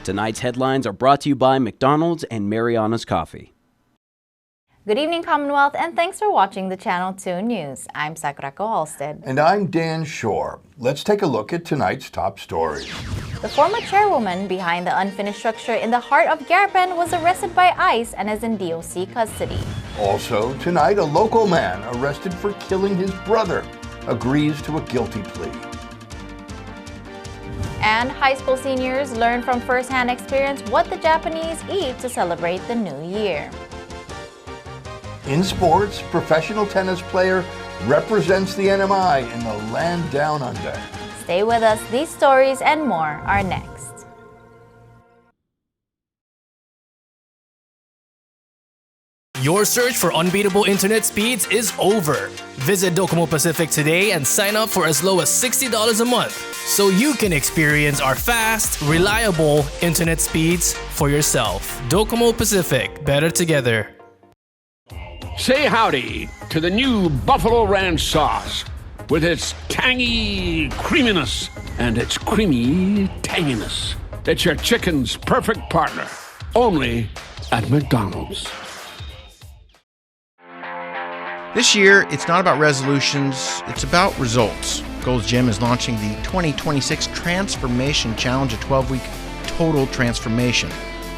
Tonight's headlines are brought to you by McDonald's and Mariana's Coffee. Good evening, Commonwealth, and thanks for watching the Channel 2 News. I'm Sakura Halstead. And I'm Dan Shore. Let's take a look at tonight's top stories. The former chairwoman behind the unfinished structure in the heart of Garapan was arrested by ICE and is in DOC custody. Also, tonight, a local man arrested for killing his brother agrees to a guilty plea. And high school seniors learn from first-hand experience what the Japanese eat to celebrate the new year. In sports, professional tennis player represents the CNMI in the land down under. Stay with us. These stories and more are next. Your search for unbeatable internet speeds is over. Visit Docomo Pacific today and sign up for as low as $60 a month so you can experience our fast, reliable internet speeds for yourself. Docomo Pacific, better together. Say howdy to the new Buffalo Ranch sauce with its tangy creaminess and its creamy tanginess. It's your chicken's perfect partner, only at McDonald's. This year, it's not about resolutions, it's about results. Gold's Gym is launching the 2026 Transformation Challenge, a 12-week total transformation.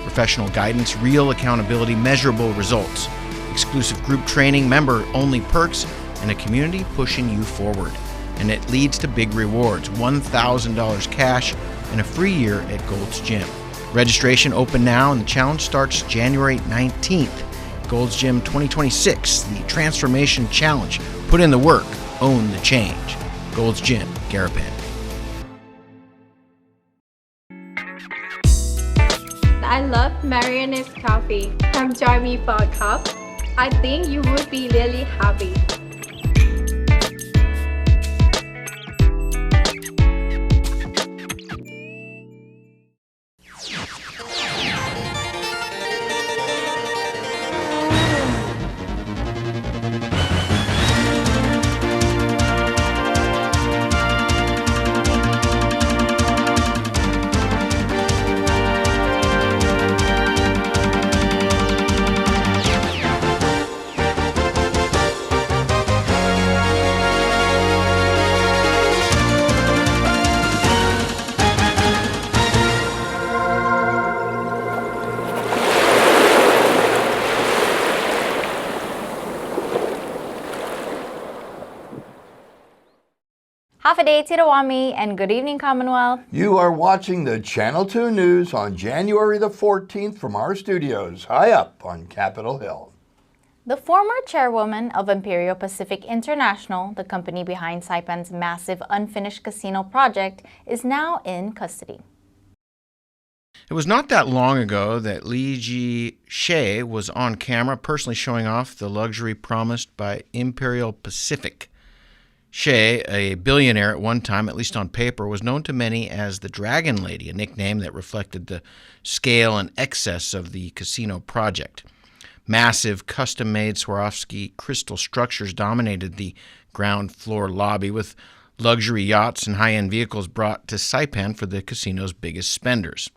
Professional guidance, real accountability, measurable results. Exclusive group training, member-only perks, and a community pushing you forward. And it leads to big rewards, $1,000 cash and a free year at Gold's Gym. Registration open now and the challenge starts January 19th. Gold's Gym 2026, the Transformation Challenge. Put in the work, own the change. Gold's Gym, Garapan. I love Mariana's Coffee. Come join me for a cup. I think you would be really happy. Half a day, Tirawami, and good evening, Commonwealth. You are watching the Channel 2 News on January the 14th from our studios high up on Capitol Hill. The former chairwoman of Imperial Pacific International, the company behind SAIPAN'S massive unfinished casino project, is now in custody. It was not that long ago that Lee Ji-Shea was on camera personally showing off the luxury promised by Imperial Pacific. Shea, a billionaire at one time, at least on paper, was known to many as the Dragon Lady, a nickname that reflected the scale and excess of the casino project. Massive, custom-made Swarovski crystal structures dominated the ground floor lobby, with luxury yachts and high-end vehicles brought to Saipan for the casino's biggest spenders.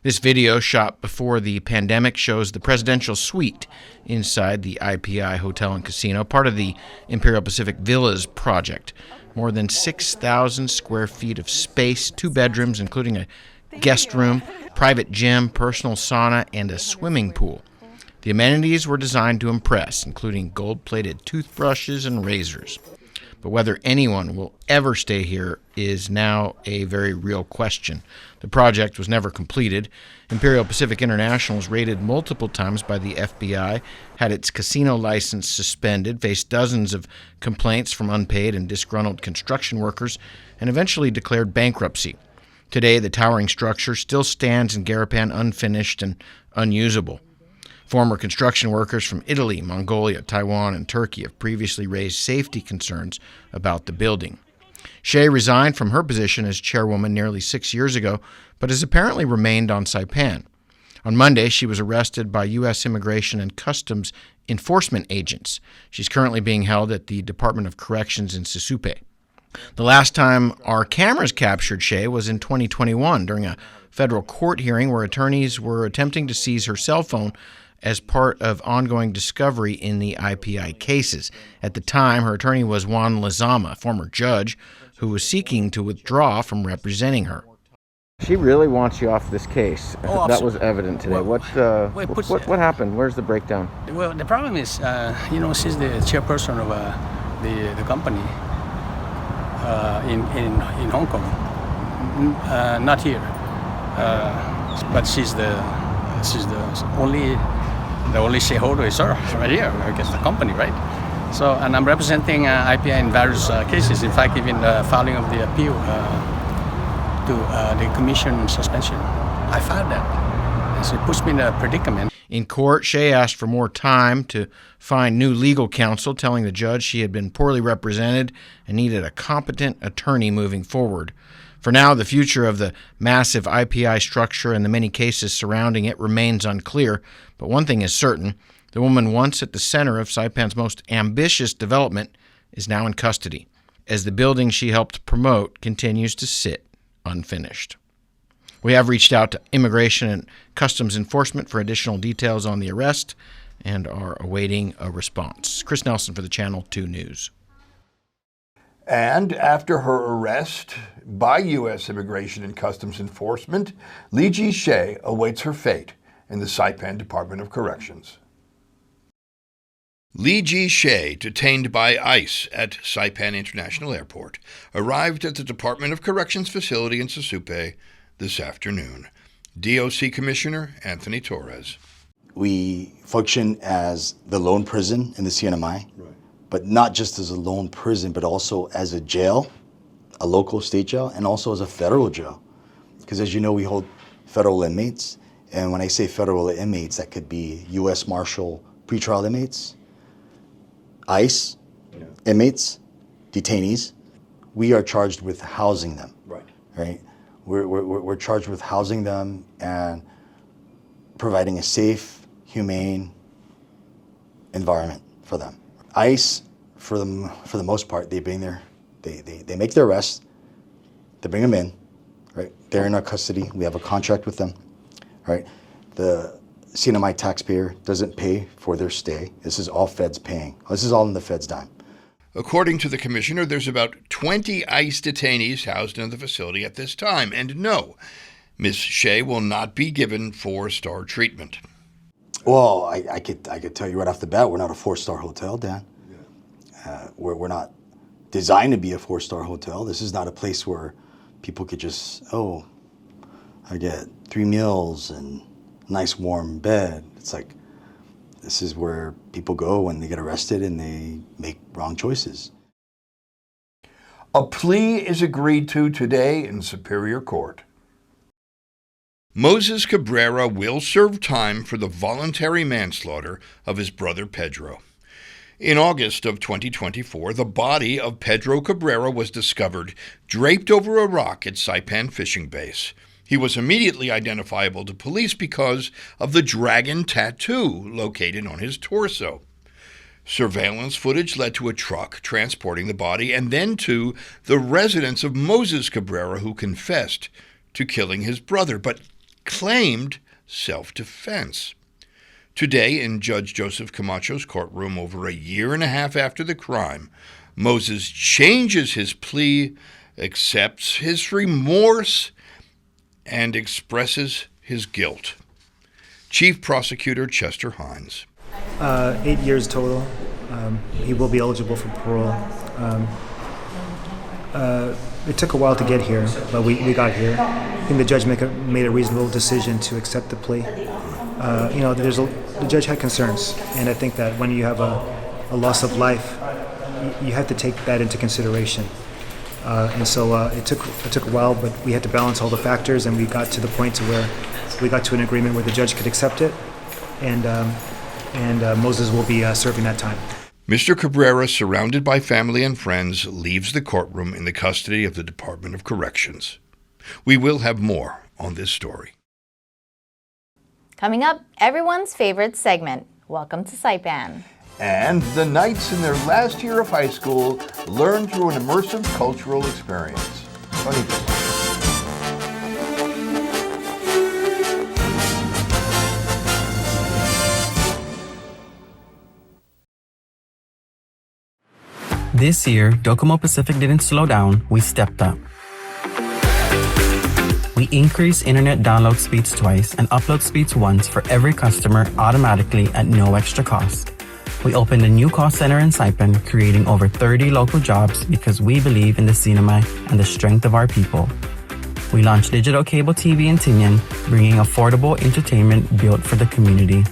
This video, shot before the pandemic, shows the presidential suite inside the IPI Hotel and Casino, part of the Imperial Pacific Villas project. More than 6,000 square feet of space, 2 bedrooms, including a guest room, private gym, personal sauna, and a swimming pool. The amenities were designed to impress, including gold-plated toothbrushes and razors. But whether anyone will ever stay here is now a very real question. The project was never completed. Imperial Pacific International was raided multiple times by the FBI, had its casino license suspended, faced dozens of complaints from unpaid and disgruntled construction workers, and eventually declared bankruptcy. Today, the towering structure still stands in Garapan unfinished and unusable. Former construction workers from Italy, Mongolia, Taiwan, and Turkey have previously raised safety concerns about the building. Shea resigned from her position as chairwoman nearly 6 years ago, but has apparently remained on Saipan. On Monday, she was arrested by U.S. Immigration and Customs enforcement agents. She's currently being held at the Department of Corrections in Sisupe. The last time our cameras captured Shea was in 2021 during a federal court hearing where attorneys were attempting to seize her cell phone as part of ongoing discovery in the IPI cases. At the time, her attorney was Juan Lezama, a former judge, who was seeking to withdraw from representing her. She really wants you off this case. Oh, that was evident today. Well, What happened? Where's the breakdown? Well, the problem is, she's the chairperson of the company in Hong Kong, not here, but she's the only shareholder is her right here. I guess the company, right? So, and I'm representing IPI in various cases. In fact, even the filing of the appeal to the commission suspension. I filed that. And so it puts me in a predicament. In court, Shea asked for more time to find new legal counsel, telling the judge she had been poorly represented and needed a competent attorney moving forward. For now, the future of the massive IPI structure and the many cases surrounding it remains unclear, but one thing is certain: the woman once at the center of Saipan's most ambitious development is now in custody, as the building she helped promote continues to sit unfinished. We have reached out to Immigration and Customs Enforcement for additional details on the arrest and are awaiting a response. Chris Nelson for the Channel 2 News. And after her arrest by U.S. Immigration and Customs Enforcement, Lee Shea awaits her fate in the Saipan Department of Corrections. Lee Shea, detained by ICE at Saipan International Airport, arrived at the Department of Corrections facility in Susupe this afternoon. DOC Commissioner Anthony Torres. We function as the lone prison in the CNMI, but not just as a lone prison, but also as a jail, a local state jail, and also as a federal jail. Because as you know, we hold federal inmates, and when I say federal inmates, that could be U.S. Marshal pretrial inmates, ICE inmates, detainees. We are charged with housing them. Right? We're charged with housing them and providing a safe, humane environment for them. ICE, for the most part, they bring they make their arrests, they bring them in, right? They're in our custody. We have a contract with them, right? The CNMI taxpayer doesn't pay for their stay. This is all feds paying. This is all in the feds' dime. According to the commissioner, there's about 20 ICE detainees housed in the facility at this time. And no, Ms. Shea will not be given 4-star treatment. Well, I could tell you right off the bat, we're not a 4-star hotel, Dan. We're not designed to be a 4-star hotel. This is not a place where people could just, I get 3 meals and a nice warm bed. It's like, this is where people go when they get arrested and they make wrong choices. A plea is agreed to today in Superior Court. Moses Cabrera will serve time for the voluntary manslaughter of his brother Pedro. In August of 2024, the body of Pedro Cabrera was discovered draped over a rock at Saipan Fishing Base. He was immediately identifiable to police because of the dragon tattoo located on his torso. Surveillance footage led to a truck transporting the body and then to the residence of Moses Cabrera, who confessed to killing his brother, but claimed self-defense. Today, in Judge Joseph Camacho's courtroom, over a year and a half after the crime, Moses changes his plea, accepts his remorse, and expresses his guilt. Chief Prosecutor Chester Hines. 8 years total. He will be eligible for parole. It took a while to get here, but we got here. I think the judge made a reasonable decision to accept the plea. The judge had concerns, and I think that when you have a loss of life, you have to take that into consideration. And so it took a while, but we had to balance all the factors, and we got to the point to where we got to an agreement where the judge could accept it, and Moses will be serving that time. Mr. Cabrera, surrounded by family and friends, leaves the courtroom in the custody of the Department of Corrections. We will have more on this story. Coming up, everyone's favorite segment. Welcome to Saipan. And the Knights in their last year of high school learn through an immersive cultural experience. Bonito. This year, Docomo Pacific didn't slow down, we stepped up. We increased internet download speeds twice and upload speeds once for every customer automatically at no extra cost. We opened a new call center in Saipan, creating over 30 local jobs because we believe in the CNMI and the strength of our people. We launched digital cable TV in Tinian, bringing affordable entertainment built for the community.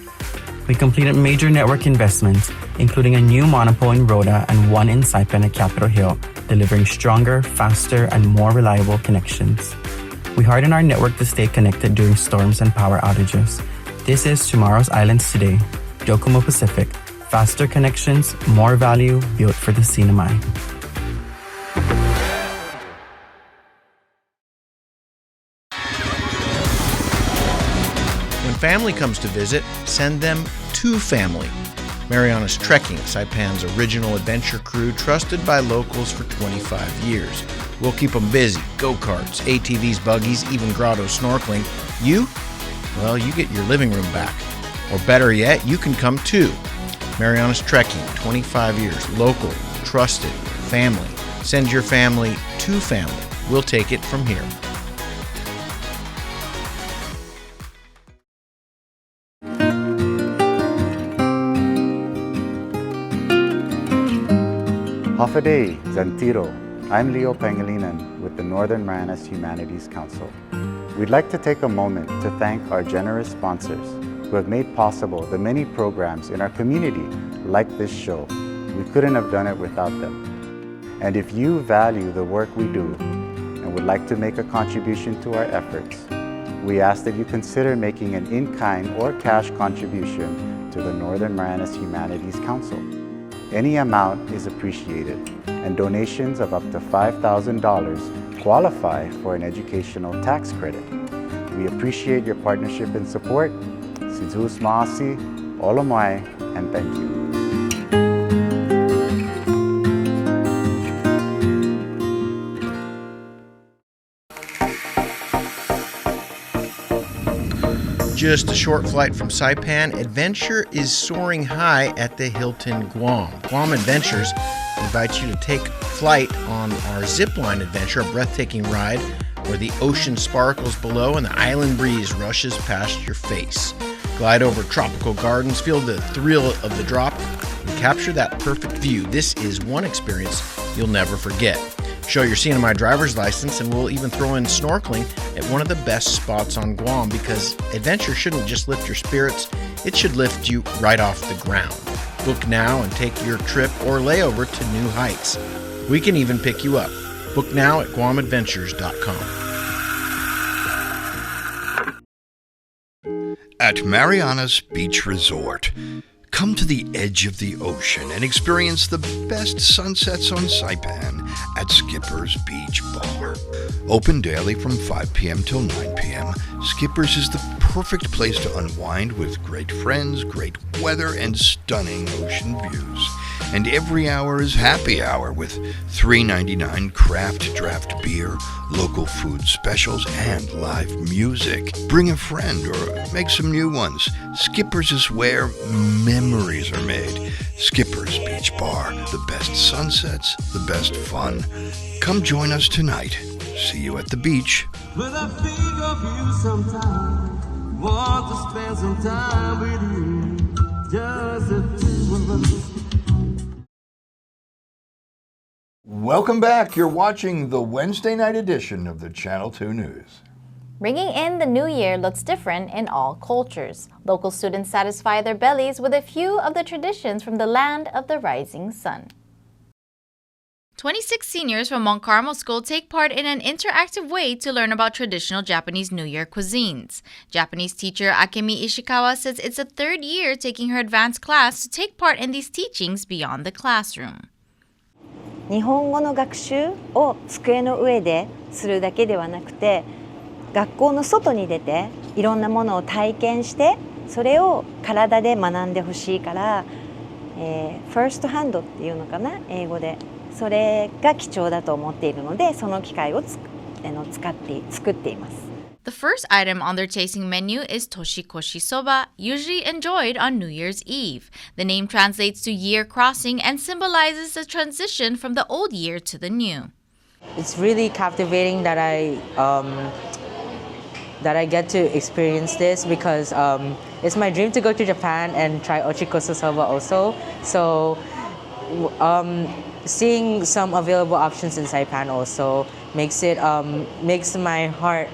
We completed major network investments, including a new monopole in Rhoda and one in Saipan at Capitol Hill, delivering stronger, faster, and more reliable connections. We hardened our network to stay connected during storms and power outages. This is tomorrow's islands today. Docomo Pacific. Faster connections, more value, built for the CNMI. When family comes to visit, send them to family. Mariana's Trekking, Saipan's original adventure crew, trusted by locals for 25 years. We'll keep them busy. Go-karts, ATVs, buggies, even grotto snorkeling. You? Well, you get your living room back. Or better yet, you can come too. Mariana's Trekking, 25 years, local, trusted, family. Send your family to family. We'll take it from here. Hafaday, Zantiro. I'm Leo Pangilinan with the Northern Marianas Humanities Council. We'd like to take a moment to thank our generous sponsors who have made possible the many programs in our community like this show. We couldn't have done it without them. And if you value the work we do and would like to make a contribution to our efforts, we ask that you consider making an in-kind or cash contribution to the Northern Marianas Humanities Council. Any amount is appreciated, and donations of up to $5,000 qualify for an educational tax credit. We appreciate your partnership and support. Sinzus Maasi, Olomai, and thank you. Just a short flight from Saipan, adventure is soaring high at the Hilton Guam. Guam Adventures invites you to take flight on our zipline adventure, a breathtaking ride where the ocean sparkles below and the island breeze rushes past your face. Glide over tropical gardens, feel the thrill of the drop, and capture that perfect view. This is one experience you'll never forget. Show your CNMI driver's license, and we'll even throw in snorkeling at one of the best spots on Guam, because adventure shouldn't just lift your spirits, it should lift you right off the ground. Book now and take your trip or layover to new heights. We can even pick you up. Book now at guamadventures.com. At Mariana's Beach Resort, come to the edge of the ocean and experience the best sunsets on Saipan at Skipper's Beach Bar. Open daily from 5 p.m. till 9 p.m., Skipper's is the perfect place to unwind with great friends, great weather, and stunning ocean views. And every hour is happy hour with $3.99 craft draft beer, local food specials, and live music. Bring a friend or make some new ones. Skipper's is where memories are made. Skipper's Beach Bar, the best sunsets, the best fun. Come join us tonight. See you at the beach. When I think of you sometime, want to spend some time with you, just the two of us. Welcome back. You're watching the Wednesday night edition of the Channel 2 News. Ringing in the new year looks different in all cultures. Local students satisfy their bellies with a few of the traditions from the land of the rising sun. 26 seniors from Mount Carmel School take part in an interactive way to learn about traditional Japanese New Year cuisines. Japanese teacher Akemi Ishikawa says it's the third year taking her advanced class to take part in these teachings beyond the classroom. 日本語の学習を机の上でするだけではなくて、学校の外に出ていろんなものを体験して、それを体で学んでほしいから、ファーストハンドっていうのかな、英語で。それが貴重だと思っているので、その機械を作っています。The first item on their tasting menu is toshikoshi soba, usually enjoyed on New Year's Eve. The name translates to year crossing and symbolizes the transition from the old year to the new. It's really captivating that I get to experience this because it's my dream to go to Japan and try ochikosu soba also. So seeing some available options in Saipan also makes my heart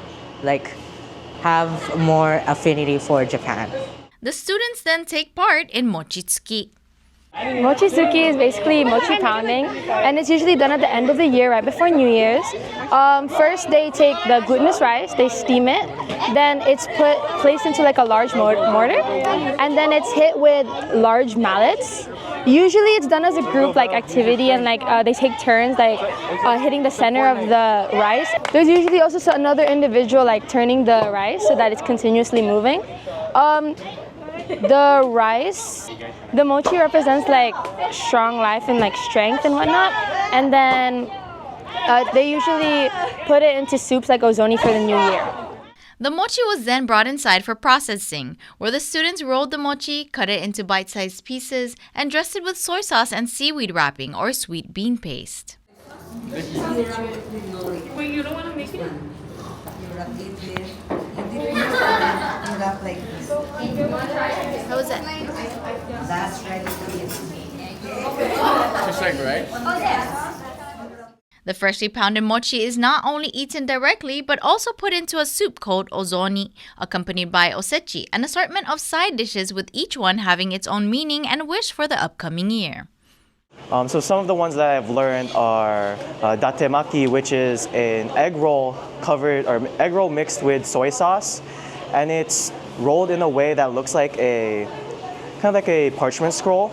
have more affinity for Japan. The students then take part in mochitsuki. Mochitsuki is basically mochi pounding, and it's usually done at the end of the year, right before New Year's. First, they take the glutinous rice, they steam it, then it's placed into a large mortar, and then it's hit with large mallets. Usually, it's done as a group activity, and they take turns hitting the center of the rice. There's usually also another individual turning the rice so that it's continuously moving. The rice, the mochi represents strong life and strength and whatnot, and then they usually put it into soups like ozoni for the new year. The mochi was then brought inside for processing, where the students rolled the mochi, cut it into bite-sized pieces, and dressed it with soy sauce and seaweed wrapping or sweet bean paste. Wait, you don't want to make it? How was it? That's ready Just like rice? Oh, yes. The freshly pounded mochi is not only eaten directly, but also put into a soup called ozoni, accompanied by osechi, an assortment of side dishes with each one having its own meaning and wish for the upcoming year. So some of the ones that I've learned are datemaki, which is an egg roll mixed with soy sauce, and it's rolled in a way that looks like a parchment scroll,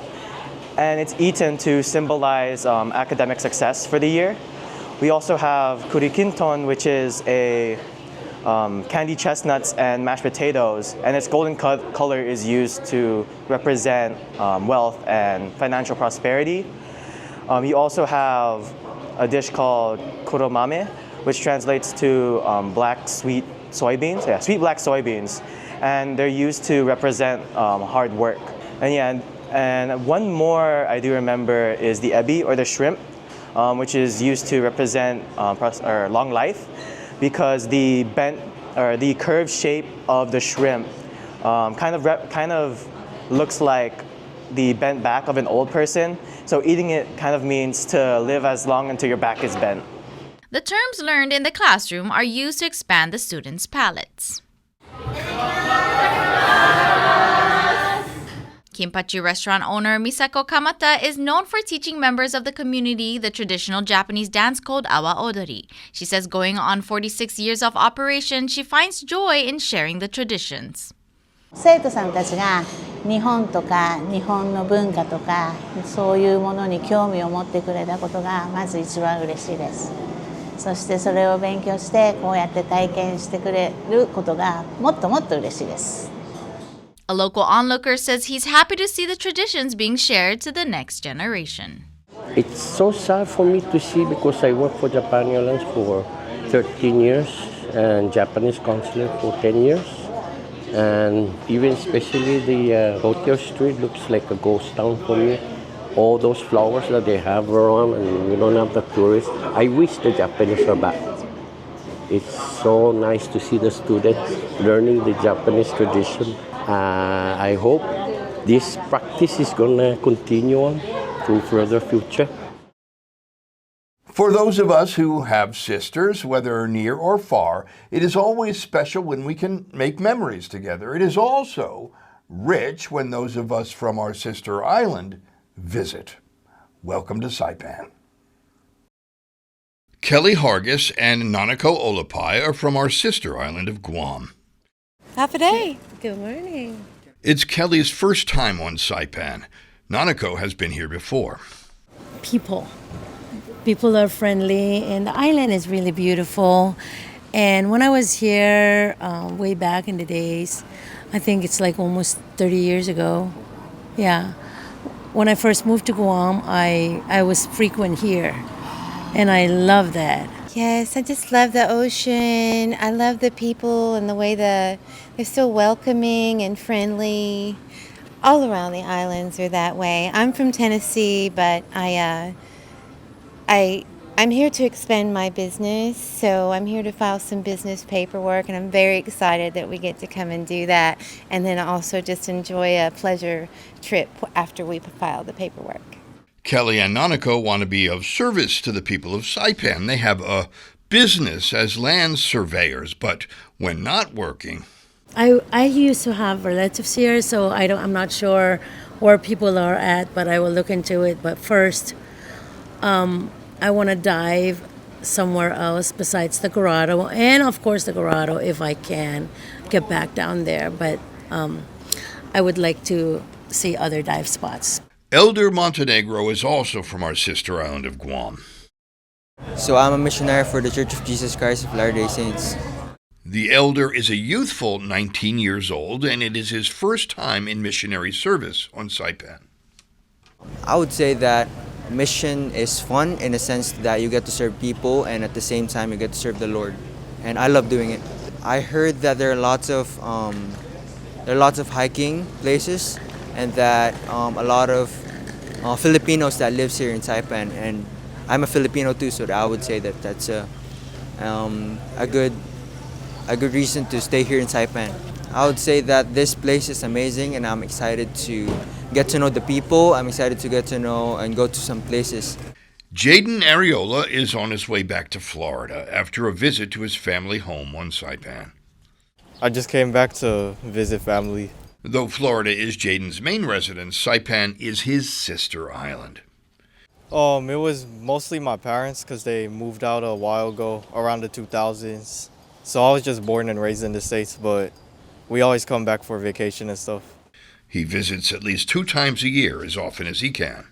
and it's eaten to symbolize academic success for the year. We also have kurikinton, which is a candied chestnuts and mashed potatoes, and its golden color is used to represent wealth and financial prosperity. You also have a dish called kuromame, which translates to black sweet soybeans. Yeah, sweet black soybeans, and they're used to represent hard work. And one more I do remember is the ebi, or the shrimp, which is used to represent long life, because the curved shape of the shrimp kind of looks like the bent back of an old person. So eating it kind of means to live as long until your back is bent. The terms learned in the classroom are used to expand the students' palates. Kimpachi restaurant owner Misako Kamata is known for teaching members of the community the traditional Japanese dance called awa odori. She says going on 46 years of operation, she finds joy in sharing the traditions. 生徒さんたちが日本とか日本の文化とかそういうものに興味を持ってくれたことがまず一番嬉しいです。そしてそれを勉強してこうやって体験してくれることがもっともっと嬉しいです。A local onlooker says he's happy to see the traditions being shared to the next generation. It's so sad for me to see, because I worked for Japan Airlines for 13 years and Japanese consulate for 10 years. And even especially the Hotel Street looks like a ghost town for me. All those flowers that they have around, and you don't have the tourists. I wish the Japanese were back. It's so nice to see the students learning the Japanese tradition. I hope this practice is going to continue on to further future. For those of us who have sisters, whether near or far, it is always special when we can make memories together. It is also rich when those of us from our sister island visit. Welcome to Saipan. Kelly Hargis and Nanako Olapai are from our sister island of Guam. Half a day. Good morning. It's Kelly's first time on Saipan. Nanako has been here before. People are friendly, and the island is really beautiful. And when I was here way back in the days, I think it's like almost 30 years ago. Yeah. when I first moved to Guam, I was frequent here, and I love that. Yes, I just love the ocean. I love the people and the way they're so welcoming and friendly. All around the islands are that way. I'm from Tennessee, but I'm here to expand my business, so I'm here to file some business paperwork, and I'm very excited that we get to come and do that, and then also just enjoy a pleasure trip after we file the paperwork. Kelly and Nanako want to be of service to the people of Saipan. They have a business as land surveyors, but when not working... I used to have relatives here, so I'm not sure where people are at, but I will look into it. But first, I want to dive somewhere else besides the Grotto, and of course the Grotto if I can get back down there. But I would like to see other dive spots. Elder Montenegro is also from our sister island of Guam. So I'm a missionary for the Church of Jesus Christ of Latter-day Saints. The elder is a youthful 19 years old, and it is his first time in missionary service on Saipan. I would say that mission is fun in the sense that you get to serve people, and at the same time you get to serve the Lord. And I love doing it. I heard that there are lots of hiking places, and that a lot of Filipinos that lives here in Saipan, and I'm a Filipino too, so I would say that that's a good reason to stay here in Saipan. I would say that this place is amazing, and I'm excited to get to know the people. I'm excited to get to know and go to some places. Jaden Areola is on his way back to Florida after a visit to his family home on Saipan. I just came back to visit family. Though Florida is Jaden's main residence, Saipan is his sister island. It was mostly my parents because they moved out a while ago, around the 2000s. So I was just born and raised in the States, but we always come back for vacation and stuff. He visits at least 2 times a year, as often as he can.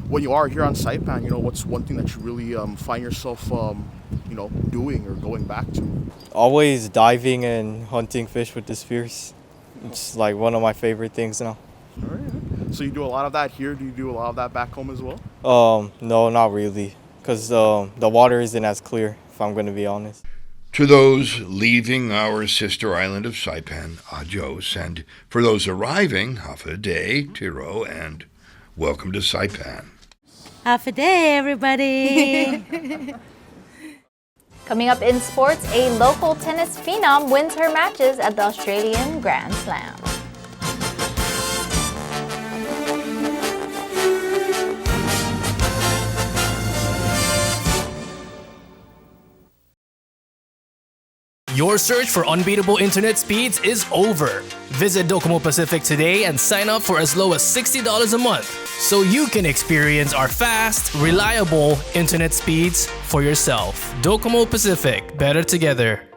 When you are here on Saipan, what's one thing that you really find yourself, doing or going back to? Always diving and hunting fish with the spears. It's like one of my favorite things now. All right. So you do a lot of that here? Do you do a lot of that back home as well? No, not really, because the water isn't as clear, if I'm going to be honest. To those leaving our sister island of Saipan, adios, and for those arriving, hafa day, tiro, and welcome to Saipan. Half a day, everybody. Coming up in sports, a local tennis phenom wins her matches at the Australian Grand Slam. Your search for unbeatable internet speeds is over. Visit Docomo Pacific today and sign up for as low as $60 a month so you can experience our fast, reliable internet speeds for yourself. Docomo Pacific, better together.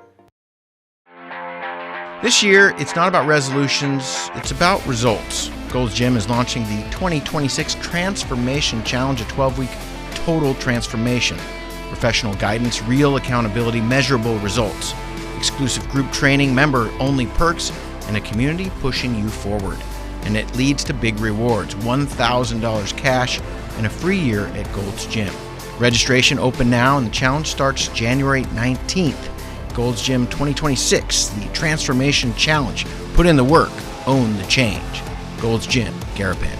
This year, it's not about resolutions, it's about results. Gold's Gym is launching the 2026 Transformation Challenge, a 12-week total transformation. Professional guidance, real accountability, measurable results. Exclusive group training, member-only perks, and a community pushing you forward. And it leads to big rewards, $1,000 cash and a free year at Gold's Gym. Registration open now, and the challenge starts January 19th. Gold's Gym 2026, the Transformation Challenge. Put in the work, own the change. Gold's Gym, Garapan.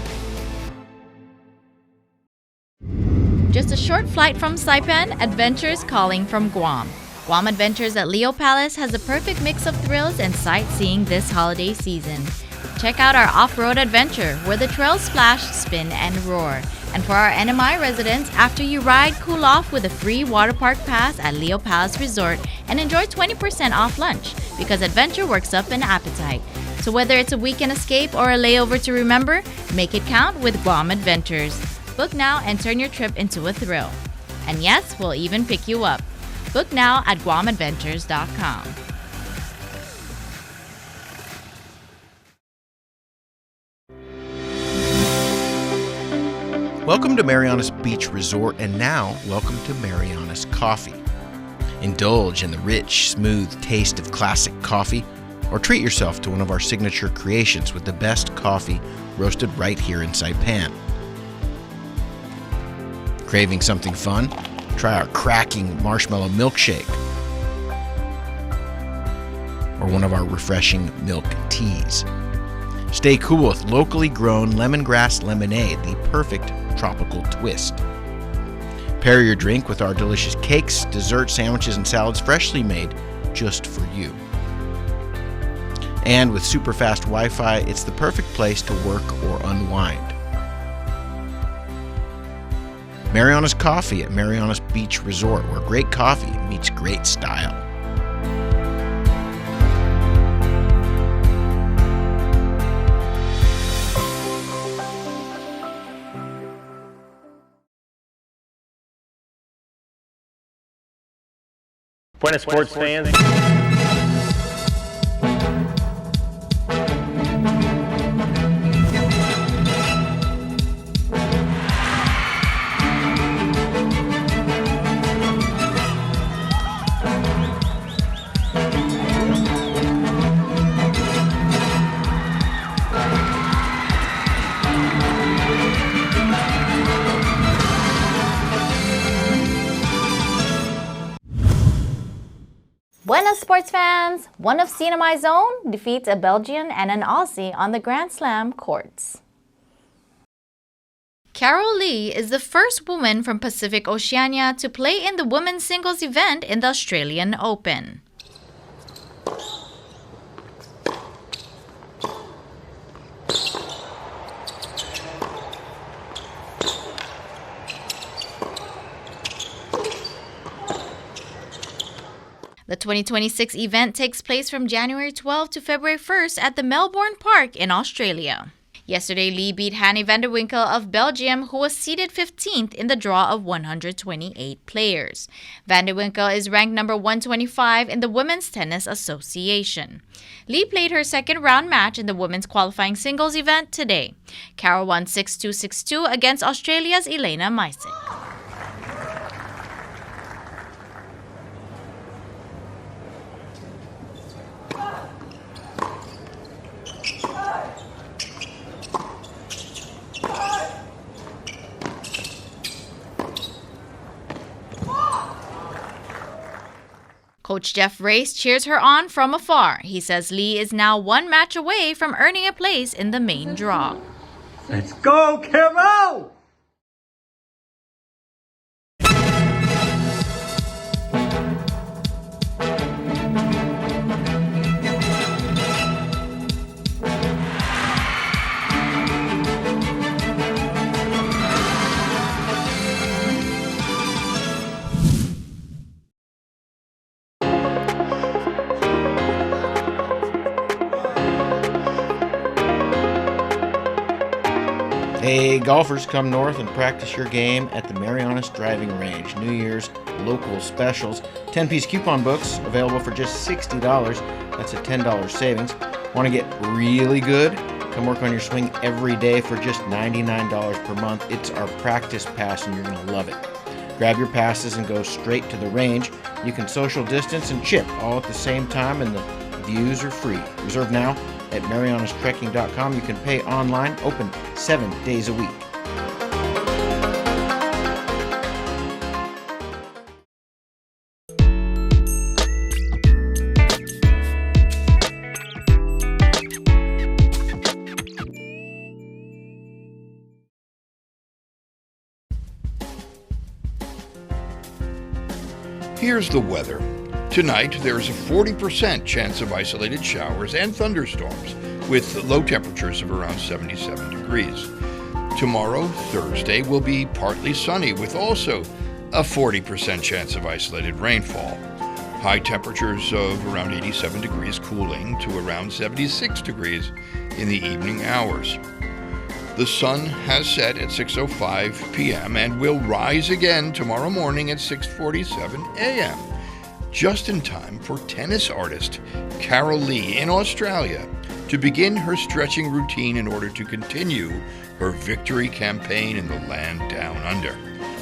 Just a short flight from Saipan, adventures calling from Guam. Guam Adventures at Leo Palace has a perfect mix of thrills and sightseeing this holiday season. Check out our off-road adventure, where the trails splash, spin, and roar. And for our NMI residents, after you ride, cool off with a free water park pass at Leo Palace Resort and enjoy 20% off lunch, because adventure works up an appetite. So whether it's a weekend escape or a layover to remember, make it count with Guam Adventures. Book now and turn your trip into a thrill. And yes, we'll even pick you up. Book now at GuamAdventures.com. Welcome to Marianas Beach Resort, and now welcome to Marianas Coffee. Indulge in the rich, smooth taste of classic coffee, or treat yourself to one of our signature creations with the best coffee roasted right here in Saipan. Craving something fun? Try our cracking marshmallow milkshake. Or one of our refreshing milk teas. Stay cool with locally grown lemongrass lemonade, the perfect tropical twist. Pair your drink with our delicious cakes, desserts, sandwiches, and salads freshly made just for you. And with super fast Wi-Fi, it's the perfect place to work or unwind. Mariana's Coffee at Mariana's Beach Resort, where great coffee meets great style. Buenas sports fans. Buenas sports fans! One of CNMI's own defeats a Belgian and an Aussie on the Grand Slam courts. Carol Lee is the first woman from Pacific Oceania to play in the women's singles event in the Australian Open. The 2026 event takes place from January 12 to February 1st at the Melbourne Park in Australia. Yesterday, Lee beat Hanny van der Winkel of Belgium, who was seeded 15th in the draw of 128 players. Van der Winkel is ranked number 125 in the Women's Tennis Association. Lee played her second round match in the women's qualifying singles event today. Carol won 6-2, 6-2 against Australia's Elena Meisick. Coach Jeff Race cheers her on from afar. He says Lee is now one match away from earning a place in the main draw. Let's go, Carol! Hey, golfers, come north and practice your game at the Marianas Driving Range. New Year's local specials. 10-piece coupon books available for just $60. That's a $10 savings. Want to get really good? Come work on your swing every day for just $99 per month. It's our practice pass and you're going to love it. Grab your passes and go straight to the range. You can social distance and chip all at the same time, and the views are free. Reserve now at marianastrekking.com. You can pay online, open 7 days a week. Here's the weather. Tonight, there's a 40% chance of isolated showers and thunderstorms, with low temperatures of around 77 degrees. Tomorrow, Thursday, will be partly sunny, with also a 40% chance of isolated rainfall. High temperatures of around 87 degrees, cooling to around 76 degrees in the evening hours. The sun has set at 6:05 p.m. and will rise again tomorrow morning at 6:47 a.m., just in time for tennis artist Carol Lee in Australia to begin her stretching routine in order to continue her victory campaign in the land down under.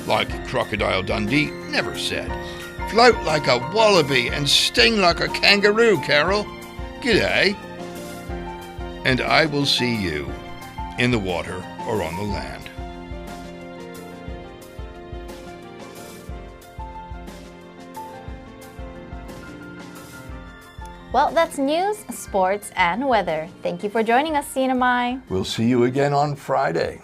Like Crocodile Dundee never said, "Float like a wallaby and sting like a kangaroo, Carol. G'day." And I will see you in the water or on the land. Well, that's news, sports, and weather. Thank you for joining us, CNMI. We'll see you again on Friday.